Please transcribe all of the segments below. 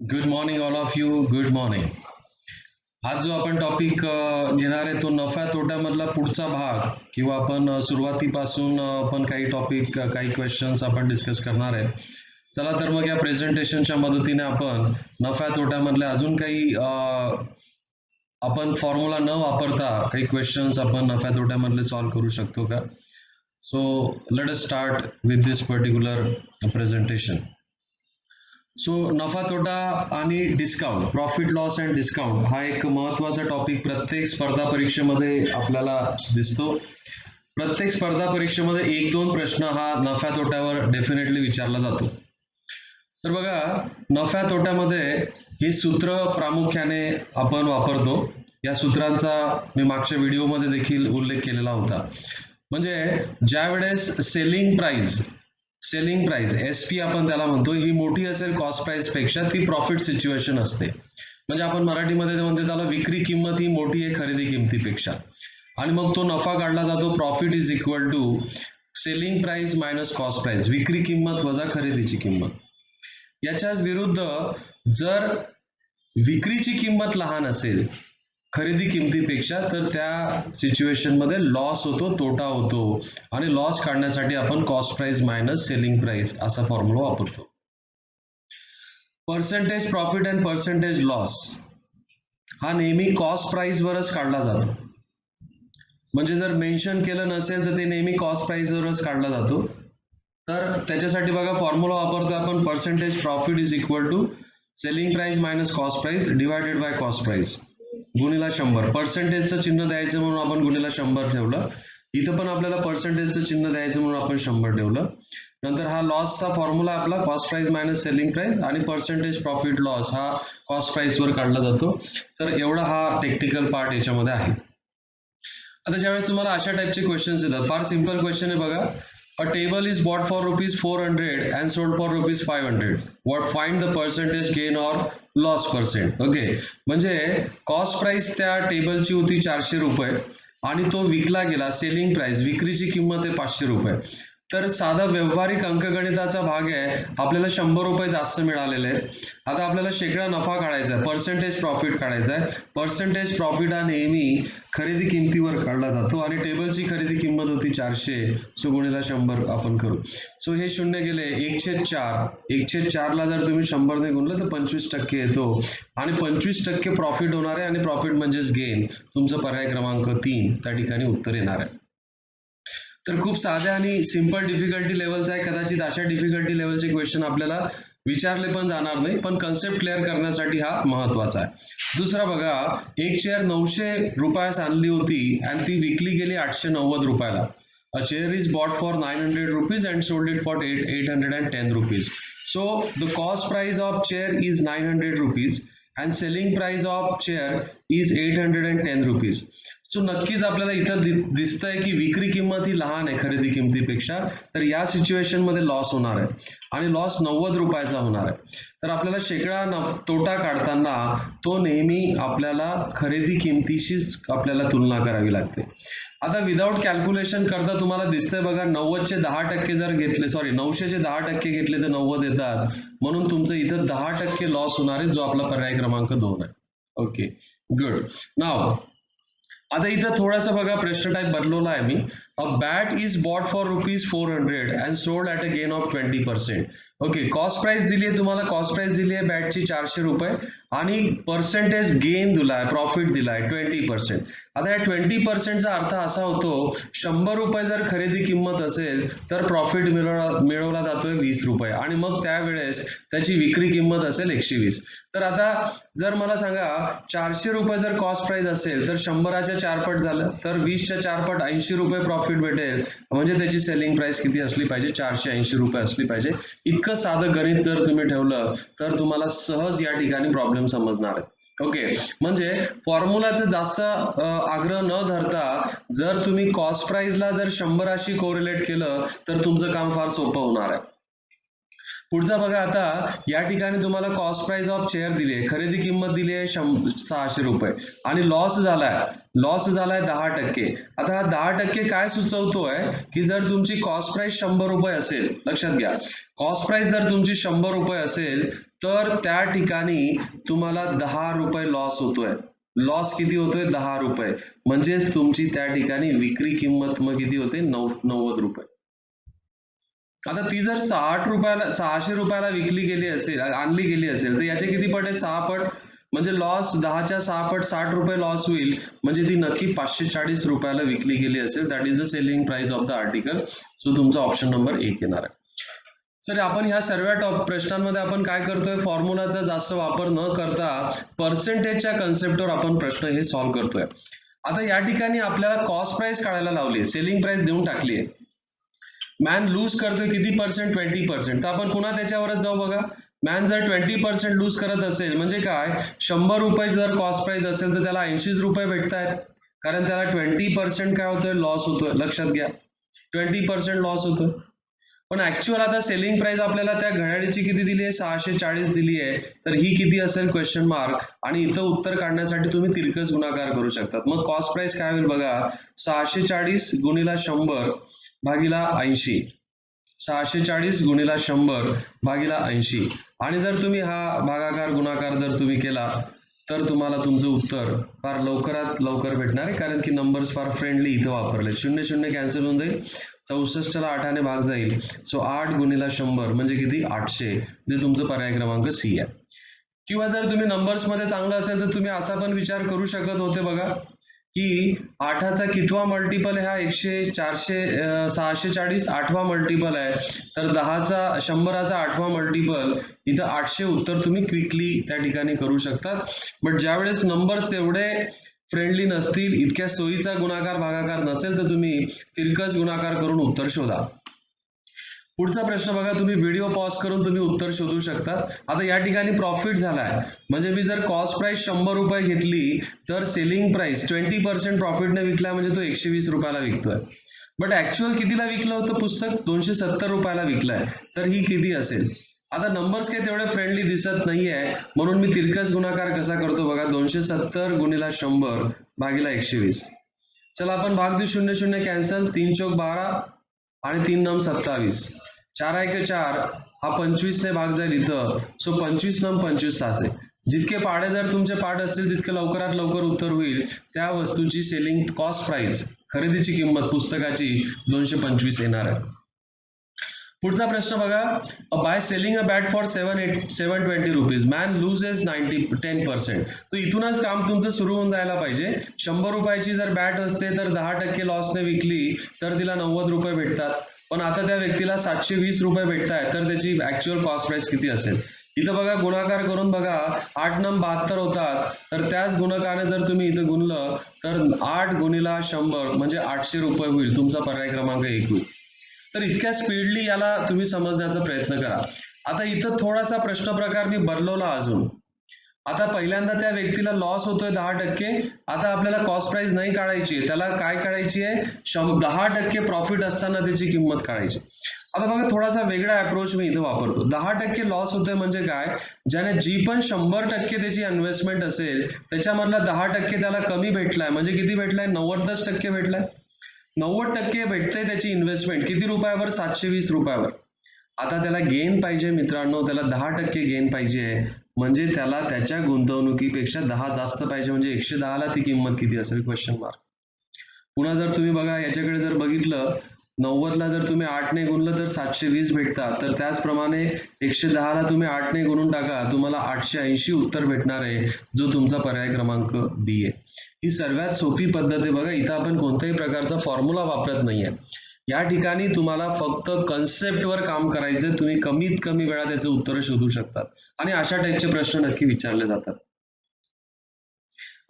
Good morning all of you. Good morning. आज जो आपण टॉपिक घेणार आहे तो नफा तोट्यामधला पुढचा भाग किंवा आपण सुरुवातीपासून आपण काही टॉपिक काही क्वेश्चन्स आपण डिस्कस करणार आहे. चला तर मग या प्रेझेंटेशनच्या मदतीने आपण नफा तोट्यामधले अजून काही आपण फॉर्म्युला न वापरता काही क्वेश्चन्स आपण नफा तोट्यामधले सॉल्व्ह करू शकतो का? So let us start with this particular presentation. So नफा तोटा आणि discount, profit loss and discount हा एक महत्वाचा टॉपिक प्रत्येक स्पर्धा परीक्षेमध्ये आपल्याला दिसतो. प्रत्येक स्पर्धा परीक्षेमध्ये 1-2 प्रश्न हा नफ्या तोट्यावर डेफिनेटली विचारला जातो. तर बघा, नफ्या तोट्यामध्ये हे सूत्र प्रामुख्याने आपण वापरतो. या सूत्रांचा मी मागच्या व्हिडिओमध्ये देखील उल्लेख केलेला होता. म्हणजे ज्या वेळेस सेलिंग प्राइस एसपी आपण त्याला म्हणतो, ही मोठी असेल कॉस्ट प्राइस पेक्षा ती प्रॉफिट सिच्युएशन असते. म्हणजे आपण मराठीमध्ये म्हणतो त्याला विक्री किंमत ही मोठी आहे खरेदी किमतीपेक्षा, आणि मग तो नफा काढला जातो. Profit is equal to selling price minus cost price, विक्री किंमत वजा खरेदीची किंमत. याच्याच विरुद्ध जर विक्रीची किंमत लहान असेल खरेदी किमतीपेक्षा तर त्या सिच्युएशन मध्ये लॉस होतो, तोटा होतो, आणि लॉस काढण्यासाठी आपण cost price minus selling price असा फॉर्म्युला वापरतो. Percentage profit and percentage loss हा नेहमी कॉस्ट प्राइस वरच काढला जातो. म्हणजे जर मेन्शन केलं नसेल तर ते नेहमी कॉस्ट प्राइस वरच काढला जातो. तर त्याच्यासाठी बघा फॉर्म्युला वापरतो आपण, percentage profit is equal to selling price minus cost price divided by cost price गुणिला 100. पर्सेंटेजचं चिन्ह द्यायचं म्हणून आपण गुणिला 100 ठेवलं. इथं पण आपल्याला पर्सेंटेजचं चिन्ह द्यायचं म्हणून आपण 100 ठेवलं. नंतर हा लॉसचा फॉर्म्युला आपला cost price minus selling price, आणि पर्सेंटेज प्रॉफिट लॉस हा कॉस्ट प्राइस वर काढला जातो. तर एवढा हा टेक्निकल पार्ट याच्यामध्ये आहे. आता ज्यावेळेस तुम्हाला अशा टाइपचे क्वेश्चन्स येतात, फार सिंपल क्वेश्चन आहे बघा. A table is bought for ₹400 and sold for ₹500. What find the percentage gain or loss percent? Okay, म्हणजे कॉस्ट प्राइस त्या टेबलची होती ₹400 आणि तो विकला गेला, सेलिंग प्राइस विक्रीची किंमत आहे ₹500. तर साधा व्यवहारिक अंकगणिताचा भाग आहे, आपल्याला ₹100 जास्त मिळालेले आहेत. आता आपल्याला शेकडा नफा काढायचा आहे, पर्सेंटेज प्रॉफिट काढायचा आहे. पर्सेंटेज प्रॉफिट हा नेहमी खरेदी किमतीवर काढला जातो, आणि टेबलची खरेदी किंमत होती 400, सो गुणिला 100 आपण करू. सो हे शून्य गेले, 1/4. 1/4 ला जर तुम्ही 100 ने गुणलं तर 25% येतो, आणि 25% प्रॉफिट होणार आहे, आणि प्रॉफिट म्हणजेच गेन. तुमचं पर्याय क्रमांक 3 त्या ठिकाणी उत्तर येणार आहे. तर खूप साध्या आणि सिंपल डिफिकल्टी लेवलचा आहे. कदाचित अशा डिफिकल्टी लेवलचे क्वेश्चन आपल्याला विचारले पण जाणार नाही, पण कन्सेप्ट क्लिअर करण्यासाठी हा महत्वाचा आहे. दुसरा बघा, एक चेअर ₹900 आणली होती आणि ती विकली गेली ₹890. A chair is bought for ₹900 and sold it for ₹810. So the cost price of chair is ₹900 and selling price of chair is ₹810. So नक्कीच आपल्याला इथं दिसतंय की विक्री किंमत ही लहान आहे खरेदी किमतीपेक्षा, तर या सिच्युएशन मध्ये लॉस होणार आहे, आणि लॉस ₹90 होणार आहे. तर आपल्याला शेकडा तोटा काढताना तो नेहमी आपल्याला खरेदी किमतीशीच आपल्याला तुलना करावी लागते. आता विदाउट कॅल्क्युलेशन करता तुम्हाला दिसतंय बघा, 90चे 10% जर घेतले, 900चे 10% घेतले तर 90 येतात, म्हणून तुमचं इथं 10% लॉस होणार आहे, जो आपला पर्याय क्रमांक 2 आहे. Okay, good. नाव आता इथं थोडासा बघा प्रश्न टाइप बदलवला आहे मी. A bat is bought for ₹400 and sold at a gain of 20%. Okay, cost price दिली आहे तुम्हाला, कॉस्ट प्राइस दिली आहे बॅटची ₹400, आणि पर्सेंटेज गेन दिलाय, प्रॉफिट दिलाय 20%. आता या 20%चा अर्थ असा होतो, ₹100 जर खरेदी किंमत असेल तर प्रॉफिट मिळवला जातोय ₹20, आणि मग त्यावेळेस त्याची विक्री किंमत असेल 120. तर आता जर मला सांगा ₹400 जर कॉस्ट प्राइस असेल तर 100च्या 4 पट झालं, तर 20च्या 4 पट ₹80 प्रॉफिट भेटेल. म्हणजे त्याची सेलिंग प्राइस किती असली पाहिजे? ₹480 असली पाहिजे. इतकं साधं गणित जर तुम्ही ठेवलं तर तुम्हाला सहज या ठिकाणी प्रॉब्लेम समजणार आहे. ओके, म्हणजे फॉर्म्युलाचं जास्त आग्रह न धरता जर तुम्ही कॉस्ट प्राइसला जर 100शी कोरिलेट केलं तर तुमचं काम फार सोपं होणार आहे. पुढचा बघा, आता या ठिकाणी तुम्हाला कॉस्ट प्राइस ऑफ चेअर दिली आहे, खरेदी किंमत दिली आहे ₹600, आणि लॉस झालाय 10%. आता हा 10% काय सुचवतोय की जर तुमची कॉस्ट प्राइस ₹100 असेल, लक्षात घ्या, कॉस्ट प्राइस जर तुमची ₹100 असेल तर त्या ठिकाणी तुम्हाला 10 रुपये लॉस होतोय. लॉस किती होतोय? 10 रुपये. म्हणजेच तुमची त्या ठिकाणी विक्री किंमत मग किती होते? 90 रुपये. आता ती जर 600 रुपयाला विकली गेली असेल, आणली गेली असेल, तर याचे किती पट आहे? 6 पट. म्हणजे लॉस 10च्या 6 पट 60 रुपये लॉस होईल. म्हणजे ती नक्की 540 रुपयाला विकली गेली असेल. That is the selling price of the article. So तुमचा ऑप्शन नंबर 1 येणार आहे. सर आपण ह्या सर्व प्रश्नांमध्ये आपण काय करतोय? फॉर्म्युलाचा जास्त वापर न करता पर्सेंटेजच्या कन्सेप्टवर आपण प्रश्न हे सॉल्व्ह करतोय. आता या ठिकाणी आपल्याला कॉस्ट प्राइस काढायला लावली आहे, सेलिंग प्राइस देऊन टाकली आहे. मॅन लूज करतोय किती पर्सेंट? 20%. तर आपण पुन्हा त्याच्यावरच जाऊ बघा. मॅन जर 20% लूज करत असेल म्हणजे काय? 100 रुपये जर कॉस्ट प्राइस असेल तर त्याला 80 रुपये भेटतायत, कारण त्याला 20% काय होतोय? लॉस होतोय. लक्षात घ्या, 20% लॉस होतोय. पण ऍक्च्युअल आता सेलिंग प्राइस आपल्याला त्या घड्याळीची किती दिली आहे? 640 दिली आहे. तर ही किती असेल? Question mark. आणि इथं उत्तर काढण्यासाठी तुम्ही तिरकस गुणाकार करू शकतात. मग कॉस्ट प्राइस काय होईल बघा? 640 गुणिला 100 भागिला 80. 640 गुणिला 100 भागिला 80. आणि जर तुम्ही हा भागाकार गुणाकार जर तुम्ही केला तर तुम्हाला तुमचं उत्तर फार लवकरात लवकर भेटणार आहे, कारण की नंबर्स फार फ्रेंडली इथं वापरले. 0 0 कॅन्सल होऊन जाईल. 64ला 8ने भाग जाईल. सो 8 गुणिला 100 म्हणजे किती? 800. जे तुमचं पर्याय क्रमांक सी आहे. किंवा जर तुम्ही नंबर्स मध्ये चांगलं असेल तर तुम्ही असा पण विचार करू शकत होते बघा, की 8चा कितवा मल्टिपल आहे? हा 640 8वा मल्टिपल आहे. तर 100चा 8वा मल्टिपल इथं 800. उत्तर तुम्ही क्विकली त्या ठिकाणी करू शकतात. बट ज्यावेळेस नंबर्स एवढे फ्रेंडली नसतील, इतक्या सोयीचा गुणाकार भागाकार नसेल, तर तुम्ही तिरकस गुणाकार करून उत्तर शोधा. पुढचा प्रश्न बघा, तुम्ही व्हिडिओ पॉज करून तुम्ही उत्तर शोधू शकता. आता या ठिकाणी प्रॉफिट झालाय, म्हणजे मी जर कॉस्ट प्राइस 100 रुपये घेतली तर सेलिंग प्राइस 20% प्रॉफिटने विकलाय, म्हणजे तो 120 रुपयाला विकतोय. बट ऍक्च्युअल कितीला विकलं होतं पुस्तक? 270 रुपयाला विकलाय. तर ही किती असेल? आता नंबर्स काही तेवढे फ्रेंडली दिसत नाहीये, म्हणून मी तिरकस गुणाकार कसा करतो बघा. 270 गुणिला 100 भागिला 120. चला आपण भाग देऊ. 0 0 कॅन्सल. 3 चौक 12 आणि 3 नम 27. 4 1 4. हा 25 ने भाग जाईल इथं. सो 25 नम 25 तास आहे. जितके पाढे जर तुमचे पाठ असतील तितके लवकरात लवकर उत्तर होईल. त्या वस्तूची सेलिंग कॉस्ट प्राइस, खरेदीची किंमत पुस्तकाची 225 येणार आहे. पुढचा प्रश्न बघा. By selling a bat for 720 rupees man loses 10%. तर इथूनच काम तुमचं सुरू होऊन जायला पाहिजे. 100 रुपयाची जर बॅट असते तर 10% लॉसने विकली तर तिला 90 रुपये भेटतात. पण आता त्या व्यक्तीला 720 रुपये भेटतायत, तर त्याची ऍक्च्युअल कॉस्ट प्राइस किती असेल? इथं बघा, गुणाकार करून बघा. 8 नम 72 होतात. तर त्याच गुणकाने जर तुम्ही इथं गुणलं तर 8 गुणिला 100 म्हणजे 800 रुपये होईल. तुमचा पर्याय क्रमांक 1 होईल. तर इतक्या स्पीडली याला तुम्ही समजण्याचा प्रयत्न करा. आता इथं थोडासा प्रश्न प्रकार मी बदलवला अजून. आता पहिल्यांदा त्या व्यक्तीला लॉस होतोय 10%. आता आपल्याला कॉस्ट प्राइस नाही काढायची आहे, त्याला काय काढायची आहे? 10% प्रॉफिट असताना त्याची किंमत काढायची. आता बघा, थोडासा वेगळा अप्रोच मी इथं वापरतो. 10% लॉस होतोय म्हणजे काय? ज्याने जी पण 100% त्याची इन्व्हेस्टमेंट असेल त्याच्यामधला 10% त्याला कमी भेटलाय, म्हणजे किती भेटलाय? 90% भेटलाय. 90% भेटते त्याची इन्व्हेस्टमेंट. किती रुपयावर? 720 रुपयावर. आता त्याला गेन पाहिजे मित्रांनो, त्याला 10% गेन पाहिजे, म्हणजे त्याला त्याच्या गुंतवणुकीपेक्षा 10 जास्त पाहिजे, म्हणजे 110ला ती किंमत किती असेल? Question mark. पुन्हा जर तुम्ही बघा याच्याकडे जर बघितलं, 90ला जर तुम्ही 8ने गुणलं तर 720 भेटतात. तर त्याचप्रमाणे 110ला तुम्ही 8ने गुणून टाका, तुम्हाला 880 उत्तर भेटणार आहे, जो तुमचा पर्याय क्रमांक बी आहे. ही सर्वात सोपी पद्धत आहे बघा. इथं आपण कोणत्याही प्रकारचा फॉर्म्युला वापरत नाहीये. या ठिकाणी तुम्हाला फक्त कन्सेप्टवर काम करायचंय. तुम्ही कमीत कमी वेळा त्याचं उत्तर शोधू शकतात आणि अशा टाईपचे प्रश्न नक्की विचारले जातात.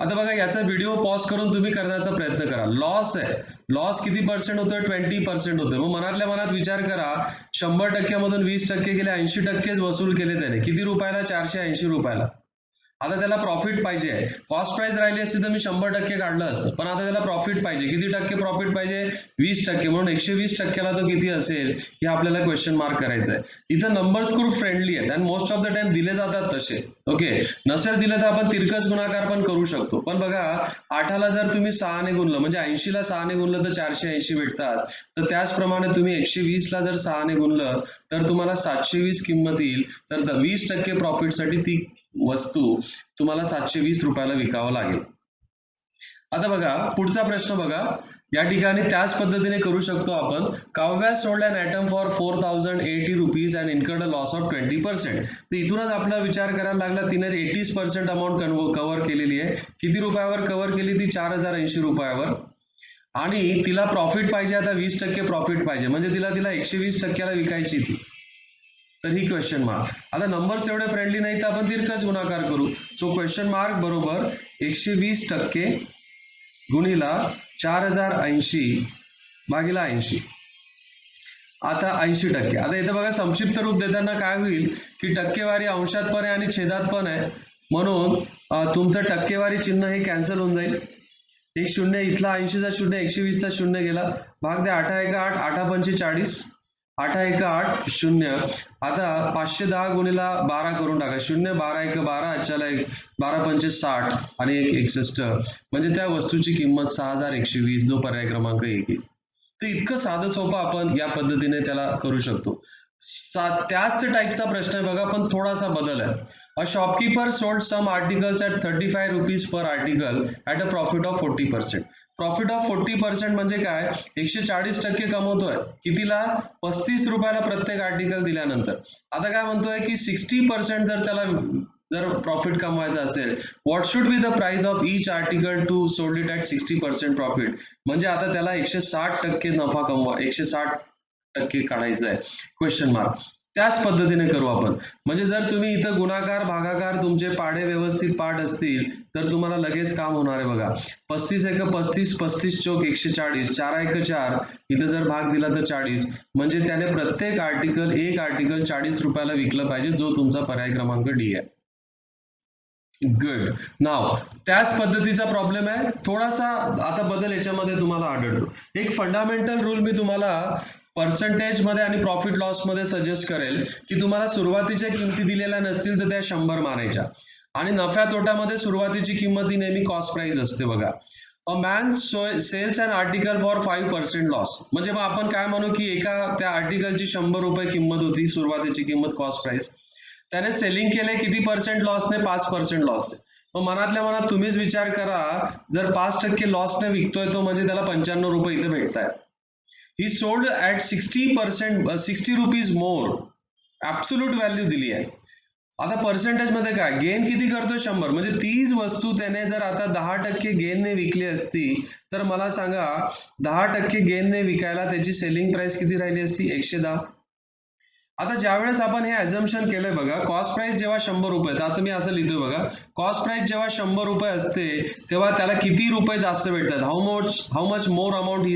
आता बघा, याचा व्हिडिओ पॉज करून तुम्ही करण्याचा प्रयत्न करा. लॉस आहे, लॉस किती पर्सेंट होतोय? 20% होतोय. मग मनातल्या मनात विचार करा, 100% मधून 20% गेले, 80%च वसूल केले त्याने. किती रुपयाला? 480 रुपयाला. आता त्याला प्रॉफिट पाहिजे आहे. कॉस्ट प्राइस राहिली असती तर मी 100% काढलं असतं, पण आता त्याला प्रॉफिट पाहिजे. किती टक्के प्रॉफिट पाहिजे? 20%. म्हणून 120%ला तो किती असेल हे आपल्याला क्वेश्चन मार्क करायचं आहे. इथं नंबर्स खूप फ्रेंडली आहेत आणि मोस्ट ऑफ द टाइम दिले जातात तसे. ओके, नसेल दिलं तर आपण तिरकस गुणाकार पण करू शकतो. पण बघा 8ला जर तुम्ही 6ने गुणलं म्हणजे 80ला 6ने गुणलं तर 480 भेटतात. तर त्याचप्रमाणे तुम्ही 120ला जर 6ने गुणलं तर तुम्हाला 720 किंमत येईल. तर 20% प्रॉफिटसाठी ती वस्तू तुम्हाला 720 रुपयाला विकावं लागेल. आता बघा पुढचा प्रश्न बघा. या ठिकाणी त्याच पद्धतीने करू शकतो आपण. Kavya sold an item for 4080 rupees and incurred a loss of 20%. तर इथूनच आपला विचार करायला लागला. तिने 80% अमाऊंट कव्हर केलेली आहे. किती रुपयावर कव्हर केली ती? 4080 रुपयावर. आणि तिला प्रॉफिट पाहिजे आता 20% प्रॉफिट पाहिजे म्हणजे तिला 120%ला विकायची ती. तर ही क्वेश्चन मार्क. आता नंबर्स एवढे फ्रेंडली नाही तर आपण तिरकस गुणाकार करू. सो क्वेश्चन मार्क बरोबर 120% गुणिला 4080 भागिला 80. आता 80%. आता इथं बघा संक्षिप्त रूप देताना काय होईल की टक्केवारी अंशात पण आहे आणि छेदात पण आहे, म्हणून तुमचं टक्केवारी चिन्ह हे कॅन्सल होऊन जाईल. एक शून्य इथला 80चा शून्य 120चा शून्य गेला. भाग द्या 8 1 8 8 5 40 8 1 8 0. आता 510 गुणिला 12 करून टाका. 0 12 1 12 चला 12 5 60 आणि 1 61 म्हणजे त्या वस्तूची किंमत 6120 जो पर्याय क्रमांक 1 आहे. तर इतकं साधं सोपं आपण या पद्धतीने त्याला करू शकतो. त्याच टाईपचा प्रश्न आहे बघा पण थोडासा बदल आहे. A shopkeeper sold some articles at 35 rupees per article at a profit of 40%. Profit of 40% म्हणजे काय? 140% कमवतोय. कितीला? 35 रुपयाला प्रत्येक आर्टिकल दिल्यानंतर. आता काय म्हणतोय की 60% जर त्याला जर प्रॉफिट कमवायचं असेल, what should be the price of each article to sold it at 60% profit. म्हणजे आता त्याला 160% नफा कमवा 160% काढायचा आहे. Question mark. त्याच पद्धतीने करू आपण. म्हणजे जर तुम्ही इथं गुणाकार भागाकार तुमचे पाढे व्यवस्थित पाठ असतील तर तुम्हाला लगेच काम होणार आहे बघा. 35 1 35 35 चौक 140 4 1 4 इथं जर भाग दिला तर 40 म्हणजे त्याने प्रत्येक आर्टिकल एक आर्टिकल 40 रुपयाला विकलं पाहिजे जो तुमचा पर्याय क्रमांक डी आहे. गुड. नाव त्याच पद्धतीचा प्रॉब्लेम आहे. थोडासा आता बदल याच्यामध्ये तुम्हाला आढळतो. एक फंडामेंटल रूल मी तुम्हाला पर्सेंटेज मध्ये आणि प्रॉफिट लॉस मध्ये सजेस्ट करेल की तुम्हाला सुरुवातीच्या किमती दिलेल्या नसतील तर त्या 100 मानायच्या आणि नफ्या तोट्यामध्ये सुरुवातीची किंमत ही नेहमी कॉस्ट प्राइस असते बघा. A man sells an article for 5% loss म्हणजे मग आपण काय म्हणू की एका त्या आर्टिकलची 100 रुपये किंमत होती सुरुवातीची किंमत कॉस्ट प्राइस. त्याने सेलिंग केले किती पर्सेंट लॉसने? 5% लॉसने. मग मनातल्या मनात तुम्हीच विचार करा जर 5% लॉसने विकतोय तो म्हणजे त्याला 95 रुपये इथे भेटत आहेत. ही sold at 60 rupees more. Absolute value दिली आहे. आता पर्सेंटेज मध्ये काय गेन किती करतोय? 100. म्हणजे तीच वस्तू त्याने जर आता 10% गेनने विकली असती तर मला सांगा 10% गेनने विकायला त्याची सेलिंग प्राइस किती राहिली असती? 110. आता ज्यावेळेस आपण हे अझम्पशन केलंय बघा कॉस्ट प्राइस जेव्हा 100 रुपये तर मी असं लिहितोय बघा कॉस्ट प्राइस जेव्हा 100 रुपये असते तेव्हा त्याला किती रुपये जास्त भेटतात? How much more amount he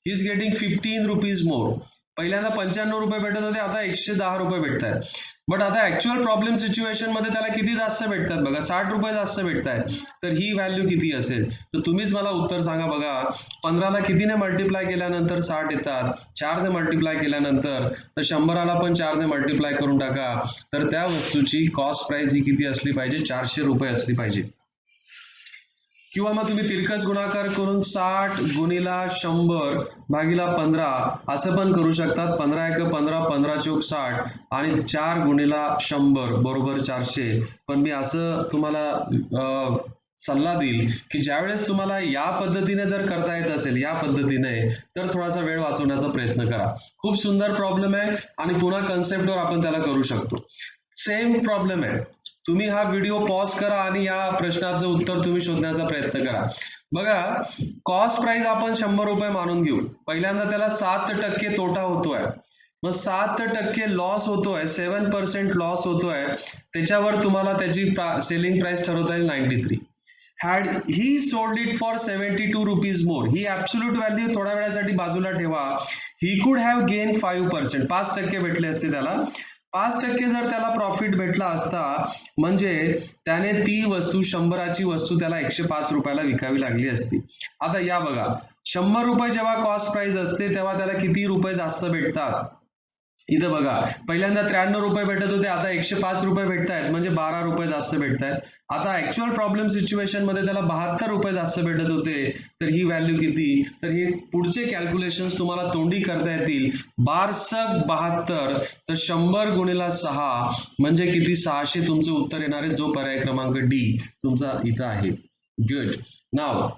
is getting 15 rupees more. पहिल्यांदा 95 रुपये भेटत होते आता 110 रुपये भेटत आहेत. बट आता ऍक्च्युअल प्रॉब्लेम सिच्युएशन मध्ये त्याला किती जास्त भेटतात बघा 60 रुपये जास्त भेटत आहेत. तर ही व्हॅल्यू किती असेल? तर तुम्हीच मला उत्तर सांगा बघा. 15ला कितीने मल्टिप्लाय केल्यानंतर 60 येतात? 4ने मल्टिप्लाय केल्यानंतर तर 100ला पण 4ने मल्टिप्लाय करून टाका. तर त्या वस्तूची कॉस्ट प्राइस ही किती असली पाहिजे? 400 रुपये असली पाहिजे. किंवा मग तुम्ही तिरकस गुणाकार करून 60 गुणिला 100 भागिला 15 असं पण करू शकतात. 15 1 15 15 चौक 60 आणि 4 गुणिला 100 बरोबर 400. पण मी असं तुम्हाला सल्ला देईल की ज्यावेळेस तुम्हाला या पद्धतीने जर करता येत असेल या पद्धतीने तर थोडासा वेळ वाचवण्याचा प्रयत्न करा. खूप सुंदर प्रॉब्लेम आहे आणि पुन्हा कन्सेप्टवर आपण त्याला करू शकतो. सेम प्रॉब्लेम आहे. तुम्ही हा व्हिडिओ पॉज करा आणि या प्रश्नाचं उत्तर तुम्ही शोधण्याचा प्रयत्न करा. बघा कॉस्ट प्राइस आपण 100 रुपये मानून घेऊ. पहिल्यांदा त्याला 7% तोटा होतोय. मग 7% लॉस होतोय 7% लॉस होतोय त्याच्यावर तुम्हाला त्याची सेलिंग प्राइस ठरवता येईल 93. had he sold it for 72 rupees more. He absolute value थोड्या वेळासाठी बाजूला ठेवा. he could have gained 5%. 5% भेटले असते त्याला. 5% जर त्याला प्रॉफिट भेटला असता म्हणजे त्याने ती वस्तू 100ची वस्तू त्याला 105 रुपयाला विकावी लागली असती. आता या बघा, 100 रुपये जेव्हा कॉस्ट प्राइस असते तेव्हा त्याला किती रुपये जास्त भेटतात? इथं बघा, पहिल्यांदा 93 रुपये भेटत होते, आता 105 रुपये भेटत आहेत, म्हणजे 12 रुपये जास्त भेटत आहेत. आता ऍक्च्युअल प्रॉब्लेम सिच्युएशन मध्ये त्याला 72 रुपये जास्त भेटत होते, तर ही व्हॅल्यू किती? तर हे पुढचे कॅल्क्युलेशन तुम्हाला तोंडी करता येतील. 1272 तर 100 गुणिला 6 म्हणजे किती? 600 तुमचं उत्तर येणार आहे, जो पर्याय क्रमांक डी तुमचा इथं आहे. गुड. नाव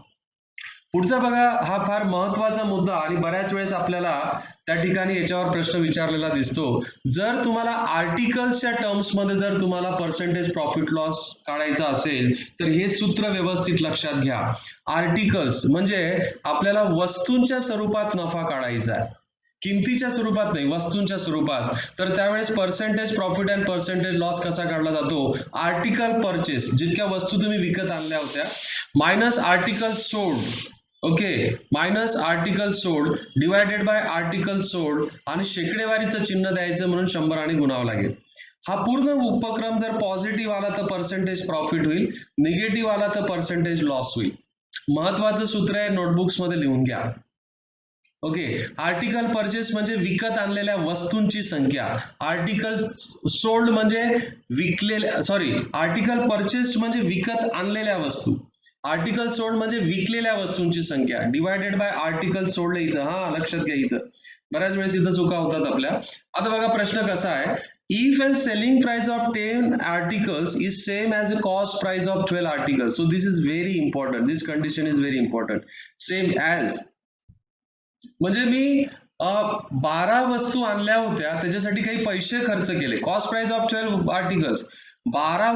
पुढचा बघा, हा फार महत्वाचा मुद्दा आणि बऱ्याच वेळेस आपल्याला त्या ठिकाणी याच्यावर प्रश्न विचारलेला दिसतो. जर तुम्हाला आर्टिकल्सच्या टर्म्स मध्ये जर तुम्हाला पर्सेंटेज प्रॉफिट लॉस काढायचा असेल तर हे सूत्र व्यवस्थित लक्षात घ्या. आर्टिकल्स म्हणजे आपल्याला वस्तूंच्या स्वरूपात नफा काढायचा आहे, किमतीच्या स्वरूपात नाही, वस्तूंच्या स्वरूपात. तर त्यावेळेस percentage profit and percentage loss कसा काढला जातो? आर्टिकल परचेस, जितक्या वस्तू तुम्ही विकत आणल्या होत्या, minus article sold, okay, minus article sold divided by article sold आणि शेकडेवारीचं चिन्ह द्यायचं म्हणून 100 आणि गुणावं लागेल. हा पूर्ण उपक्रम जर पॉझिटिव्ह आला तर पर्सेंटेज प्रॉफिट होईल, निगेटिव्ह आला तर पर्सेंटेज लॉस होईल. महत्वाचं सूत्र आहे, नोटबुक्स मध्ये लिहून घ्या. ओके, आर्टिकल परचेस म्हणजे विकत आणलेल्या वस्तूंची संख्या, आर्टिकल सोल्ड म्हणजे विकलेल्या, सॉरी, आर्टिकल परचेस म्हणजे विकत आणलेल्या वस्तू, आर्टिकल सोल्ड म्हणजे विकलेल्या वस्तूंची संख्या, डिवायडेड बाय आर्टिकल सोल्ड. इथं हा लक्षात घ्या, इथं बऱ्याच वेळेस इथं चुका होतात आपल्या. आता बघा प्रश्न कसा आहे, if and selling price of 10 articles is same as the cost price of 12 articles, so this is very important, this condition is very important. Same as म्हणजे मी 12 वस्तू आणल्या होत्या, त्याच्यासाठी काही पैसे खर्च केले, कॉस्ट प्राइस ऑफ 12 आर्टिकल्स, 12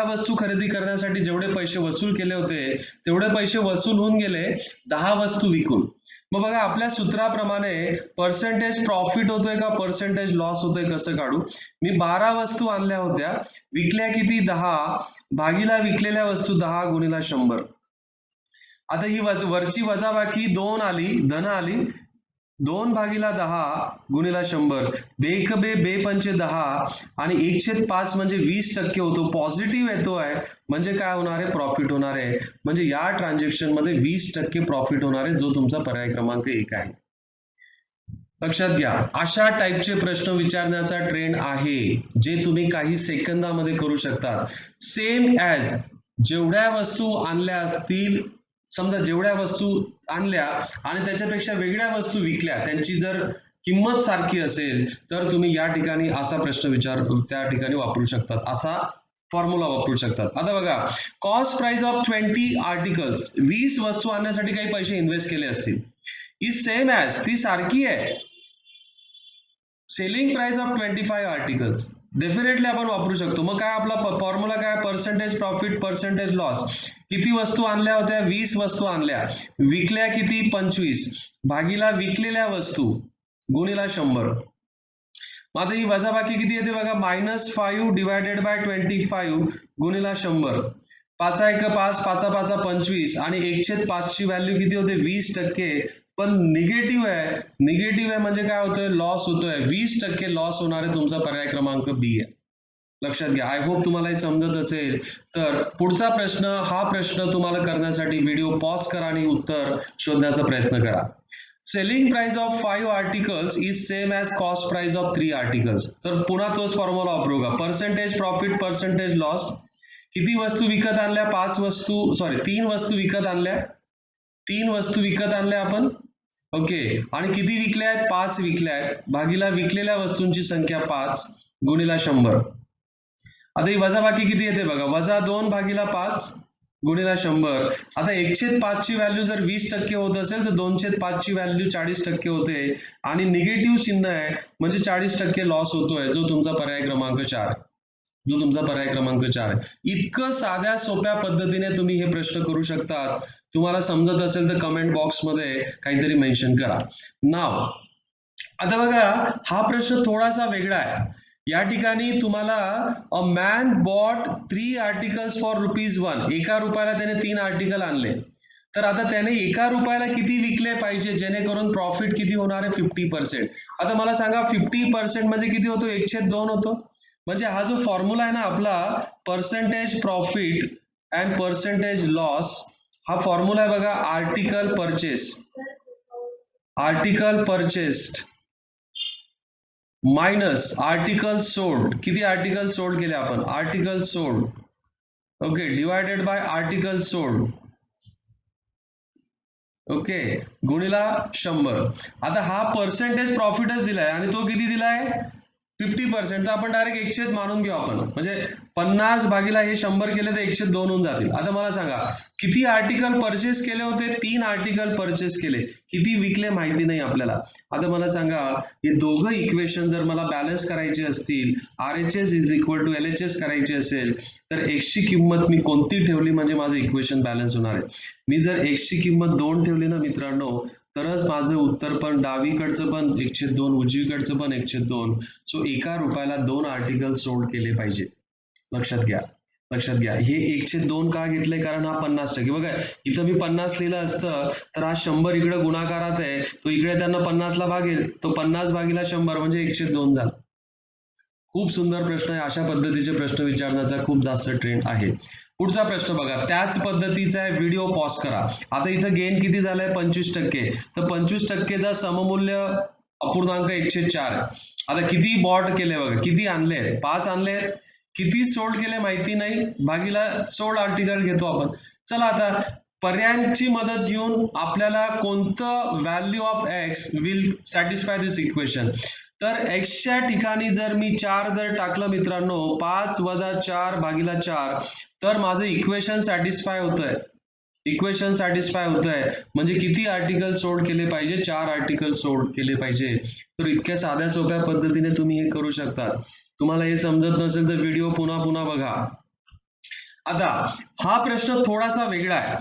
वस्तू खरेदी करण्यासाठी जेवढे पैसे वसूल केले होते तेवढे पैसे वसूल होऊन गेले 10 वस्तू विकून. मग बघा, आपल्या सूत्राप्रमाणे पर्सेंटेज प्रॉफिट होतोय का पर्सेंटेज लॉस होतोय कसं काढू? मी 12 वस्तू आणल्या होत्या, विकल्या किती? 10, भागीला विकलेल्या वस्तू 10 गुणिला 100. आता ही वरची वजाबाकी 2 आली, धन आली, 2 भागीला 10 गुणिला 100, बेक बे बे पंचे 10 आणि 1/5 म्हणजे 20% होतो, पॉझिटिव्ह येतोय म्हणजे काय होणार आहे? प्रॉफिट होणार आहे. म्हणजे या ट्रान्झॅक्शन मध्ये 20% प्रॉफिट होणार आहे, जो तुमचा पर्याय क्रमांक 1 आहे. लक्षात घ्या, अशा टाइपचे प्रश्न विचारण्याचा ट्रेंड आहे जे तुम्ही काही सेकंदामध्ये करू शकता. सेम ॲज, जेवढ्या वस्तू आणल्या असतील, समजा जेवढ्या वस्तू आणल्या आणि त्याच्यापेक्षा वेगळ्या वस्तू विकल्या, त्यांची जर किंमत सारखी असेल तर तुम्ही या ठिकाणी असा प्रश्न त्या ठिकाणी वापरू शकतात, असा फॉर्म्युला वापरू शकतात. आता बघा, कॉस्ट प्राइस ऑफ 20 आर्टिकल्स, 20 वस्तू आणण्यासाठी काही पैसे इन्व्हेस्ट केले असतील, इज सेम ॲज, ती सारखी आहे, selling price of 25 articles, definitely आपण वापरू शकतो. मग काय आपला फॉर्म्युला काय? Percentage profit percentage loss. किती वस्तू आणल्या होत्या? 20 वस्तू आणल्या, विकल्या किती? 25, भागीला विकलेल्या वस्तू गुणिला 100. मग आता ही वजाबाकी किती येते बघा, -5 डिवायडेड बाय 25 गुणिला 100. 5 5, 5 5 25 आणि 1/5 ची व्हॅल्यू किती होते? 20%. पण निगेटिव्ह आहे, निगेटिव्ह आहे म्हणजे काय होतोय? लॉस होतोय, 20% लॉस होणार आहे, तुमचा पर्याय क्रमांक बी आहे. लक्षात घ्या. आय होप तुम्हाला हे समजत असेल. तर पुढचा प्रश्न, हा प्रश्न तुम्हाला करण्यासाठी व्हिडिओ पॉज करा आणि उत्तर शोधण्याचा प्रयत्न करा. Selling price of 5 articles is same as cost price of 3 articles. तर पुन्हा तोच फॉर्म्युला वापरू का? Percentage profit percentage loss. किती वस्तू विकत आणल्या? 3 वस्तू विकत आणल्या, 3 वस्तू विकत आणल्या आपण, ओके, आणि किती विकल्या आहेत? 5 विकल्या आहेत, भागीला विकलेल्या वस्तूंची संख्या 5 गुणिला 100. आता ही वजाबाकी किती येते बघा, -2 भागीला 5 गुणिला 100. आता 1/5 ची व्हॅल्यू जर 20% होत असेल तर 2/5 ची व्हॅल्यू 40% होते आणि निगेटिव्ह चिन्ह आहे म्हणजे 40% लॉस होतोय, जो तुमचा पर्याय क्रमांक 4 आहे, जो तुमचा पर्याय क्रमांक 4 आहे. इतकं साध्या सोप्या पद्धतीने तुम्ही हे प्रश्न करू शकतात. तुम्हाला समजत असेल तर कमेंट बॉक्समध्ये काहीतरी मेन्शन करा. नाव आता बघा, हा प्रश्न थोडासा वेगळा आहे. या ठिकाणी तुम्हाला a man bought 3 articles for ₹1, 1 रुपयाला त्याने 3 आर्टिकल आणले. तर आता त्याने एका रुपयाला किती विकले पाहिजे जेणेकरून प्रॉफिट किती होणार आहे 50%. आता मला सांगा 50% म्हणजे किती होतो 1/2 होतो. म्हणजे हा जो फॉर्म्युला आहे ना आपला percentage profit and percentage loss, हा फॉर्म्युला आहे बघा article purchased minus article sold. किती आर्टिकल सोल्ड केले आपण, article sold, okay, divided by article sold, okay, गुणिला 100. आता हा पर्सेंटेज प्रॉफिटच दिलाय आणि तो किती दिलाय 50%. तर आपण डायरेक्ट 1/2 मानून घेऊ आपण. म्हणजे 50 भागीला हे 100 केले तर 1/2 होऊन जातील. आता मला सांगा किती आर्टिकल परचेस केले होते, 3 आर्टिकल परचेस केले, किती विकले माहिती नाही आपल्याला. आता मला सांगा हे दोघं इक्वेशन जर मला बॅलन्स करायचे असतील, RHS is equal to LHS करायचे असेल तर x ची किंमत मी कोणती ठेवली म्हणजे माझं इक्वेशन बॅलन्स होणार आहे. मी जर x ची किंमत 2 ठेवली ना मित्रांनो तरच माझं उत्तर पण डावीकडचं पण 1/2 उजवीकडचं पण 1/2. सो एका रुपयाला 2 आर्टिकल सोल्ड केले पाहिजे. लक्षात घ्या. हे 1/2 का घेतलंय कारण हा 50%. बघा इथं मी 50 लिहिलं असतं तर हा 100 इकडे गुणाकारात आहे, तो इकडे त्यांना 50 ला भागेल, तो 50 भागीला 100 म्हणजे 1/2 झाला. खूप सुंदर प्रश्न आहे. अशा पद्धतीचे प्रश्न विचारण्याचा खूप जास्त ट्रेंड आहे. पुढचा प्रश्न बघा, त्याच पद्धतीचा आहे, व्हिडिओ पॉज करा. आता इथं गेन किती झालंय 25%. तर 25%चा सममूल्य अपूर्णांक 104 आहे. आता किती बॉट केले बघा, किती आणले, 5 आणले, किती सोल्ड केले माहिती नाही, भागीला सोल्ड आर्टिकल घेतो आपण. चला आता पर्यायांची मदत घेऊन आपल्याला कोणतं value of x will satisfy this equation. तर एक्सच्या ठिकाणी जर मी 4 जर टाकलं मित्रांनो, 5 - 4 भागीला 4, तर माझं इक्वेशन सॅटिस्फाय होतंय. म्हणजे किती आर्टिकल सोल्ड केले पाहिजे, 4 आर्टिकल सोल्ड केले पाहिजे. तर इतक्या साध्या सोप्या पद्धतीने तुम्ही हे करू शकता. तुम्हाला हे समजत नसेल तर व्हिडिओ पुन्हा बघा. आता हा प्रश्न थोडासा वेगळा आहे.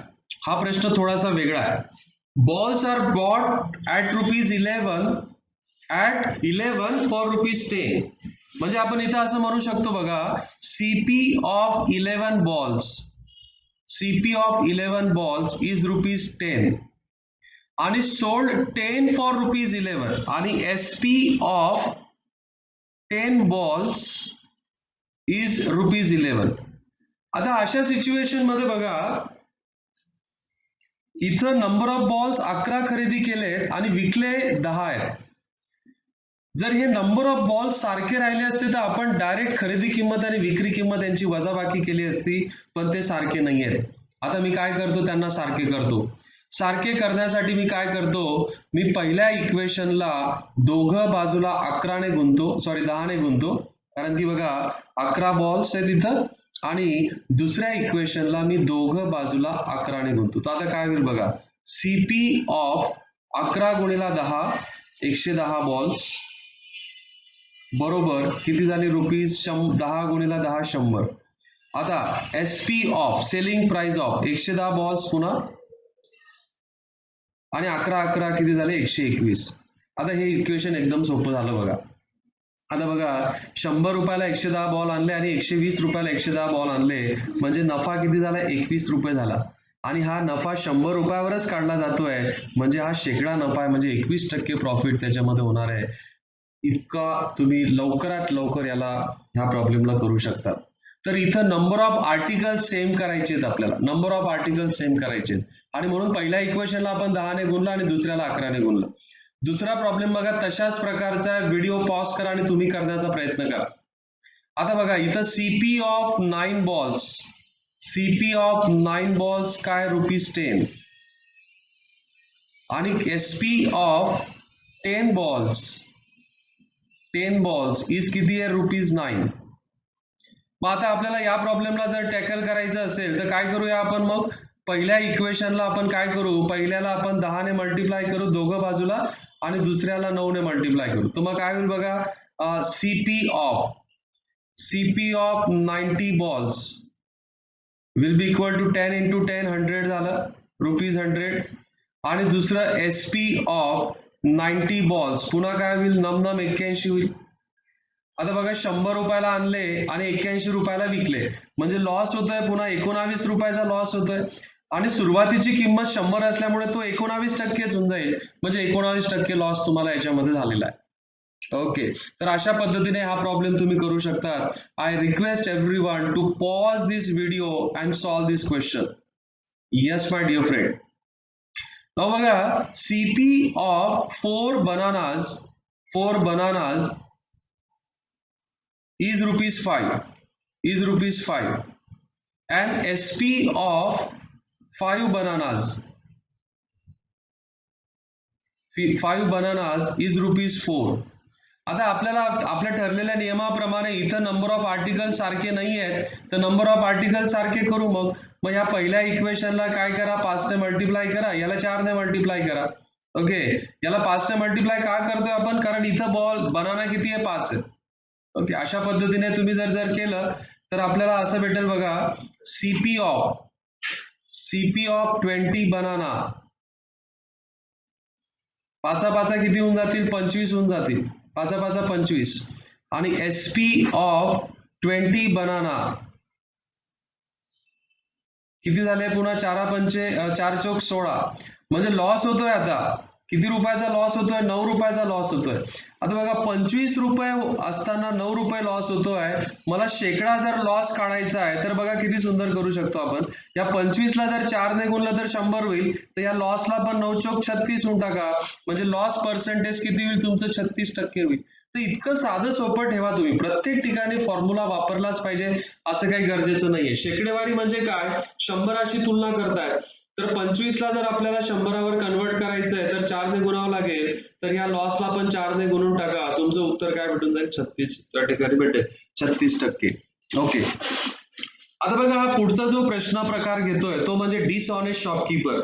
Balls are bought at ₹11 for ₹10. म्हणजे आपण इथं असं म्हणू शकतो बघा, CP ऑफ 11 balls इज ₹10 आणि सोल्ड 10 फॉर ₹11 आणि SP ऑफ 10 balls इज ₹11. आता अशा सिच्युएशन मध्ये बघा इथं नंबर ऑफ बॉल्स 11 खरेदी केलेत आणि विकले 10 आहेत. जर हे नंबर ऑफ बॉल्स सारखे राहिले असते तर आपण डायरेक्ट खरेदी किंमत आणि विक्री किंमत यांची वजाबाकी केली असती, पण ते सारखे नाही आहेत. आता मी काय करतो, त्यांना सारखे करतो. सारखे करण्यासाठी मी काय करतो, मी पहिल्या इक्वेशनला दोघं बाजूला 10 ने गुणतो, कारण की बघा 11 बॉल्स आहेत इथं आणि दुसऱ्या इक्वेशनला मी दोघं बाजूला 11 ने गुणतो. तर आता काय होईल बघा, CP ऑफ 11 गुणिला 10 110 बॉल्स बरोबर किती झाले ₹10 गुणिला 10 100. आता SP of selling price of 110 balls पुन्हा आणि 11 किती झाले 121. आता हे इक्वेशन एकदम सोपं झालं बघा. आता बघा 100 रुपयाला 110 बॉल आणले आणि 120 रुपयाला 110 बॉल आणले म्हणजे नफा किती झाला 21 रुपये झाला आणि हा नफा 100 रुपयावरच काढला जातोय म्हणजे हा शेकडा नफा आहे, म्हणजे 21% प्रॉफिट त्याच्यामध्ये होणार आहे. इतका तुम्ही लवकरात लवकर ह्या प्रॉब्लेमला करू शकता. तर इथं नंबर ऑफ आर्टिकल सेम करायचे आहेत, आणि म्हणून पहिल्या इक्वेशनला आपण 10 ने गुणलं आणि दुसऱ्याला 11 ने गुणलं. दुसरा प्रॉब्लेम बघा तशाच प्रकारचा, व्हिडिओ पॉज करा आणि तुम्ही करण्याचा प्रयत्न करा. आता बघा इथं CP ऑफ 9 बॉल्स काय ₹10 आणि SP ऑफ 10 बॉल्स इज किती आहे ₹9. मग आता आपल्याला या प्रॉब्लेमला जर टॅकल करायचं असेल तर काय करूया आपण, मग पहिल्या इक्वेशनला आपण काय करू, पहिल्याला आपण 10 ने मल्टिप्लाय करू दोघं बाजूला आणि दुसऱ्याला 9 ने मल्टिप्लाय करू. तर मग काय होईल बघा, CP of 90 balls will be equal to 10 × 10 100 झालं ₹100 आणि दुसरं SP ऑफ 90 balls पुन्हा काय होईल, 81 होईल. आता बघा 100 रुपयाला आणले आणि 81 रुपयाला विकले म्हणजे लॉस होतोय, पुन्हा 19 रुपयाचा लॉस होतोय. आणि सुरुवातीची किंमत 100 असल्यामुळे तो 19% होऊन जाईल, म्हणजे 19% लॉस तुम्हाला याच्यामध्ये झालेला आहे. ओके, तर अशा पद्धतीने हा प्रॉब्लेम तुम्ही करू शकता. I request everyone to pause this video and solve this question. Yes my dear friend. Now बघा, CP of 4 bananas is rupees 5 and SP of 5 bananas is rupees 4. आता आपल्याला आपल्या ठरलेल्या नियमाप्रमाणे इथं नंबर ऑफ आर्टिकल सारखे नाही आहेत, तर नंबर ऑफ आर्टिकल सारखे करू. मग या पहिल्या इक्वेशनला काय करा, 5 ने मल्टिप्लाय करा, याला 4 ने मल्टिप्लाय करा. ओके, याला 5 ने मल्टिप्लाय का करतोय आपण, कारण इथं बनाना किती आहे, 5 आहे. ओके, अशा पद्धतीने तुम्ही जर केलं तर आपल्याला असं भेटेल बघा, CP of 20 बनाना, 5 किती होऊन जातील, 25 होऊन जातील, 5 25. आणि SP of 20 बनाना किती झाले, पुन्हा 4 चौक 16. म्हणजे लॉस होतोय आता किती रुपयाचा लॉस होतोय, 9 रुपयाचा लॉस होतोय. आता बघा, 25 रुपये असताना 9 रुपये लॉस होतोय. मला शेकडा जर लॉस काढायचा आहे तर बघा किती सुंदर करू शकतो आपण. या 25 ला जर 4 ने गुणलं तर 100 होईल, तर या लॉसला पण 9 चौक 36 होऊन टाका, म्हणजे लॉस पर्सेंटेज किती होईल तुमचं, 36% होईल. तर इतकं साधं सोपं ठेवा तुम्ही. प्रत्येक ठिकाणी फॉर्म्युला वापरलाच पाहिजे असं काही गरजेचं नाहीये. शेकडेवारी म्हणजे काय, 100शी तुलना करताय, तर 25 ला जर आपल्याला 100वर कन्वर्ट करायचं आहे तर 4 ने गुणावं लागेल, तर या लॉसला पण 4 ने गुणून टाका, तुमचं उत्तर काय भेटून जाईल, 36 त्या ठिकाणी भेटेल, 36%. ओके, आता बघा, हा पुढचा जो प्रश्न प्रकार घेतोय तो म्हणजे डिसऑनेस्ट शॉपकीपर.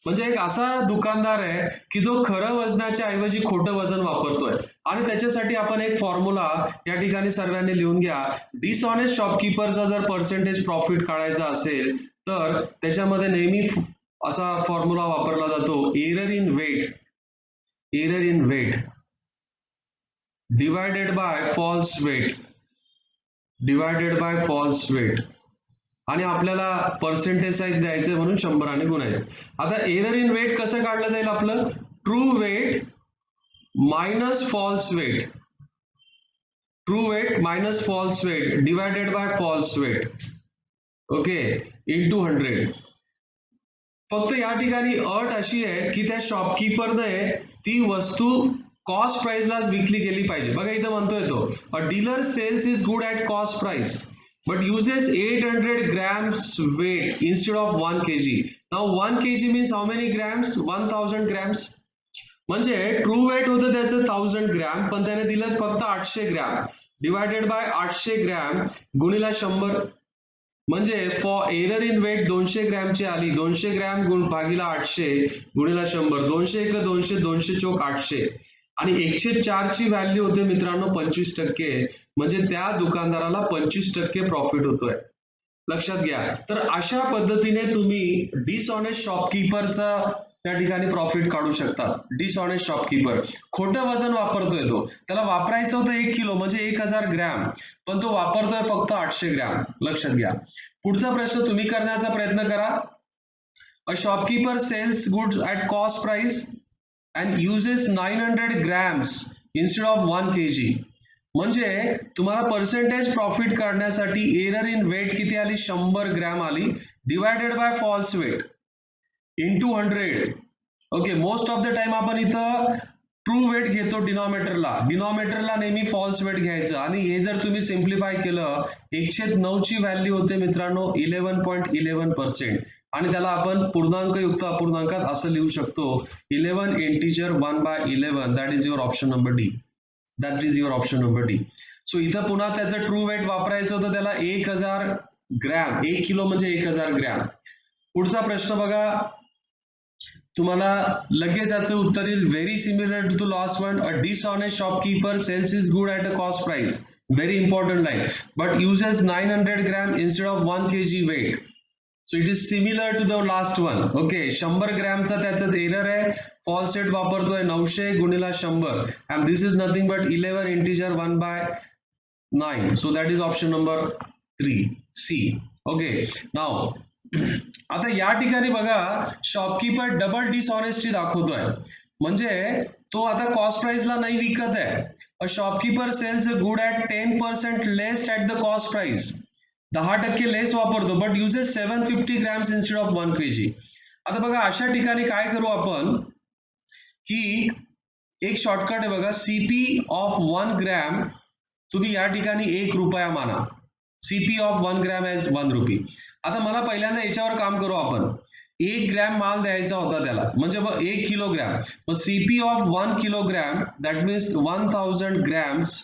म्हणजे एक असा दुकानदार आहे की जो खरं वजनाच्या ऐवजी खोटं वजन वापरतोय, आणि त्याच्यासाठी आपण एक फॉर्म्युला या ठिकाणी सर्वांनी लिहून घ्या. डिसऑनेस्ट शॉपकीपरचा जर पर्सेंटेज प्रॉफिट काढायचा असेल तर त्याच्यामध्ये नेहमी असा फॉर्म्युला वापरला जातो, error in weight divided by false weight, आणि आपल्याला पर्सेंटेज साईज द्यायचं म्हणून 100 गुणायचं. आता एरर इन वेट कसं काढलं जाईल आपलं, true weight minus false weight divided by false weight, okay, into 100. फक्त या ठिकाणी अट अशी आहे की त्या शॉपकीपरने ती वस्तू कॉस्ट प्राइसलाच विकली गेली पाहिजे. बघा इथं म्हणतोय तो, a dealer sells his good at cost price but uses 800 grams weight instead of 1 kg. Now 1 kg means how many grams, 1000 grams. म्हणजे ट्रू वेट होतं त्याचं 1000 ग्रॅम, पण त्याने दिलं फक्त 800 ग्रॅम, डिवायडेड बाय 800 ग्रॅम गुणिला 100, म्हणजे फॉर एरर इन वेट 200 ग्रॅमची आली, 200 gram भागिला 800 गुणिला 100, 200 1 200, 200 चौक 800, आणि 104 ची व्हॅल्यू होते मित्रांनो 25%, म्हणजे त्या दुकानदाराला 25% प्रॉफिट होतोय. लक्षात घ्या. तर अशा पद्धतीने तुम्ही डिसऑनेस्ट शॉपकीपरचा त्या ठिकाणी प्रॉफिट काढू शकता. डिसऑनेस्ट शॉपकीपर खोटं वजन वापरतोय, तो त्याला वापरायचं होतं 1 किलो म्हणजे 1000 ग्रॅम, पण तो वापरतोय फक्त 800 ग्रॅम. लक्षात घ्या. पुढचा प्रश्न तुम्ही करण्याचा प्रयत्न करा. A shopkeeper sells goods at cost price and uses 900 grams instead of 1 kg. म्हणजे तुम्हाला पर्सेंटेज प्रॉफिट काढण्यासाठी एरर इन वेट किती आली, 100 ग्रॅम आली, divided by false weight into 100. Okay, most of the time आपण इथं ट्रू वेट घेतो डिनॉमिनेटरला नेहमी फॉल्स वेट घ्यायचं, आणि हे जर तुम्ही सिम्प्लिफाय केलं 109 ची व्हॅल्यू होते मित्रांनो 11.11%, आणि त्याला आपण पूर्णांक युक्त अपूर्णांकात असं लिहू शकतो, 11 integer 1/11. That is your option number D. So इथं पुन्हा त्याचं ट्रू वेट वापरायचं होतं, त्याला 1000 ग्रॅम, 1 किलो म्हणजे 1000 ग्रॅम. पुढचा प्रश्न बघा, तुम्हाला लगेच याचं उत्तर येईल, very similar to the last one. A dishonest shopkeeper sells his good at a cost price, very important line, but uses 900 gram instead of 1 kg weight. So it is similar to the last one. Okay, 100 ग्रॅमचा त्याच्यात error आहे, false weight वापरतोय 900 गुणिला 100, and this is nothing but 11 integer 1/9. So that is option number 3, C. Okay, now आता या ठिकाणी बघा shopkeeper double dishonesty दाखवतोय, म्हणजे तो आता कॉस्ट प्राइसला नाही विकत आहे. A shopkeeper sells a good at 10% less at the cost price, 10% less वापरतो but uses 750 grams instead of 1 kg. आता बघा अशा ठिकाणी काय करू आपण की एक शॉर्टकट आहे बघा, सीपी ऑफ 1 ग्रॅम तुम्ही या ठिकाणी 1 रुपया माना, CP of 1 gram as 1 rupee. आता मला पहिल्यांदा याच्यावर काम करू आपण, 1 ग्रॅम माल द्यायचा होता त्याला, म्हणजे 1 किलोग्रॅम, मग CP of 1 kilogram that means 1000 grams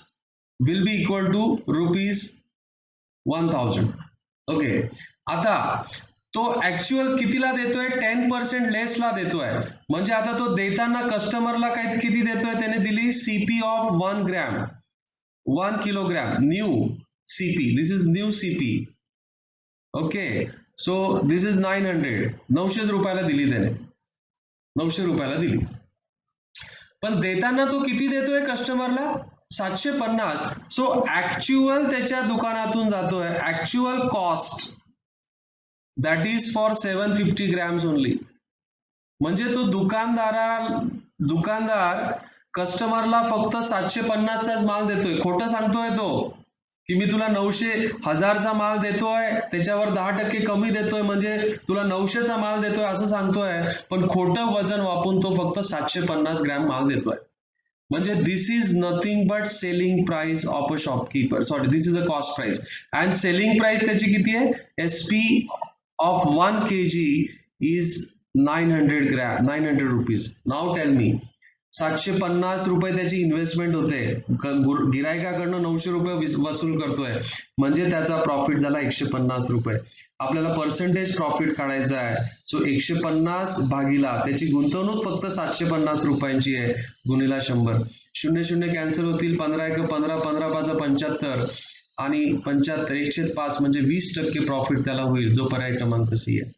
will be equal to rupees 1000. Okay, आता तो ऍक्च्युअल कितीला देतोय, 10% लेसला देतोय, म्हणजे आता तो देताना कस्टमरला काय किती देतोय, त्याने दिली CP of 1 gram 1 kilogram new CP, this is new CP. okay, so this is 900 रुपयाला दिली त्याने, 900 रुपयाला दिली, पण देताना तो किती देतोय कस्टमरला, 750. सो ऍक्च्युअल त्याच्या दुकानातून जातोय, actual cost that is for 750 grams only, म्हणजे तो दुकानदार कस्टमरला फक्त 750चाच माल देतोय. खोटं सांगतोय तो की मी तुला 900,000चा माल देतोय, त्याच्यावर 10% कमी देतोय, म्हणजे तुला 900चा माल देतोय असं सांगतोय, पण खोटं वजन वापरून तो फक्त 750 ग्रॅम माल देतोय. म्हणजे this is nothing but selling price of a shopkeeper, sorry this is a cost price, and selling price त्याची किती आहे, SP of 1 kg is 900 rupees. Now tell me, 750 रुपये त्याची इन्व्हेस्टमेंट होते, गिरायकाकडनं 900 रुपये वसूल करतोय, म्हणजे त्याचा प्रॉफिट झाला 150 रुपये. आपल्याला पर्सेंटेज प्रॉफिट काढायचा आहे, सो 150 भागीला त्याची गुंतवणूक फक्त 750 रुपयांची आहे, गुणिला 100, 00 कॅन्सल होतील, 15 1 15, 15 5 75, आणि 75 105, म्हणजे 20% प्रॉफिट त्याला होईल, जो पर्याय क्रमांक सी आहे.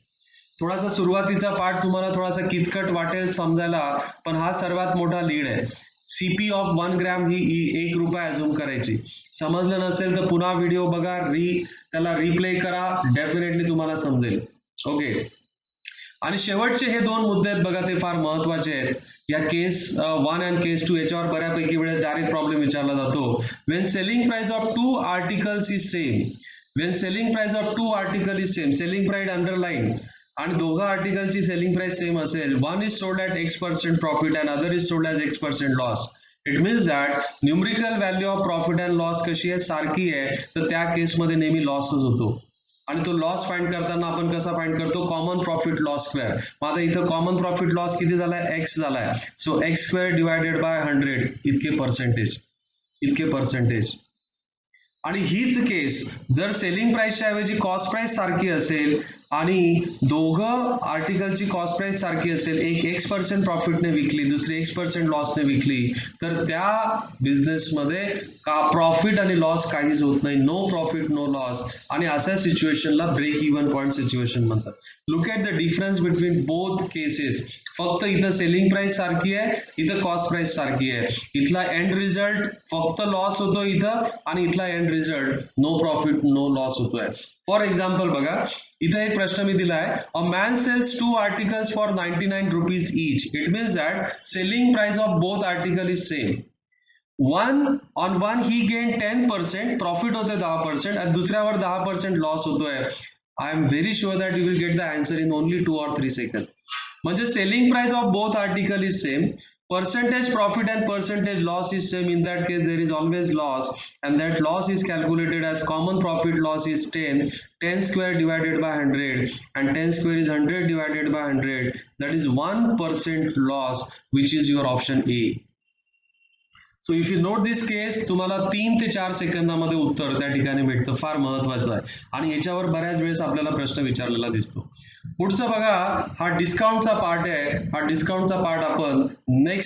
थोडासा सुरुवातीचा पार्ट तुम्हाला थोडासा किचकट वाटेल समजायला, पण हा सर्वात मोठा लीड आहे. सीपी ऑफ 1 ग्रॅम ही 1 रुपया अझूम करायची. समजलं नसेल तर पुन्हा व्हिडिओ बघा, त्याला रिप्ले करा, डेफिनेटली तुम्हाला समजेल. ओके, आणि शेवटचे हे 2 मुद्दे आहेत बघा, ते फार महत्वाचे आहेत. या केस 1 अँड केस 2 याच्यावर बऱ्यापैकी वेळेस डायरेक्ट प्रॉब्लेम विचारला जातो. Wien selling price of 2 articles is same, Wien selling price of 2 article is same, selling price underline, आणि दोघा आर्टिकलची सेलिंग प्राइस सेम असेल, one is sold at X% profit and other is sold as X% loss, it means that numerical value of profit and loss कशी आहे, सारखी आहे, तर त्या केसमध्ये नेहमी लॉसच होतो. आणि तो लॉस फाइंड करताना आपण कसा फाइंड करतो, कॉमन प्रॉफिट लॉस स्क्वेअर. मग आता इथं कॉमन प्रॉफिट लॉस किती झालाय, एक्स झालाय, so x square divided by 100 इतके पर्सेंटेज. आणि हीच केस जर सेलिंग प्राइसच्या ऐवजी कॉस्ट प्राइस सारखी असेल आणि दोघं आर्टिकलची कॉस्ट प्राइस सारखी असेल, एक X% प्रॉफिटने विकली, दुसरी X% लॉसने विकली, तर त्या बिझनेसमध्ये प्रॉफिट आणि लॉस काहीच होत नाही, नो प्रॉफिट नो लॉस, आणि अशा सिच्युएशनला ब्रेक इव्हन पॉइंट सिच्युएशन म्हणतात. Look at the difference between both cases. फक्त इथं सेलिंग प्राइस सारखी आहे, इथं कॉस्ट प्राइस सारखी आहे, इथला एंड रिझल्ट फक्त लॉस होतो इथं, आणि इथला end result no profit no loss होतोय. फॉर एक्झाम्पल बघा, इथं एक प्रश्न मी दिलाय, a man sells 2 articles for 99 rupees each, it means that selling price of both article is same. On one he gain 10% profit होते 10%, आणि दुसऱ्यावर 10% लॉस होतोय. I am very sure that you will get the answer in only 2 or 3 second. म्हणजे selling price of both article is same, percentage profit and percentage loss is same. In that case there is always loss, and that loss is calculated as common profit loss is 10 square divided by 100, and 10 square is 100 divided by 100, that is 1% loss, which is your option A. So if you note this case, तुम्हाला 3 ते 4 सेकंदामध्ये उत्तर त्या ठिकाणी भेटतं, फार महत्वाचं आहे, आणि याच्यावर बऱ्याच वेळेस आपल्याला प्रश्न विचारलेला दिसतो. पुढचं बघा, हा डिस्काउंटचा पार्ट आहे, हा डिस्काउंटचा पार्ट आपण नेक्स्ट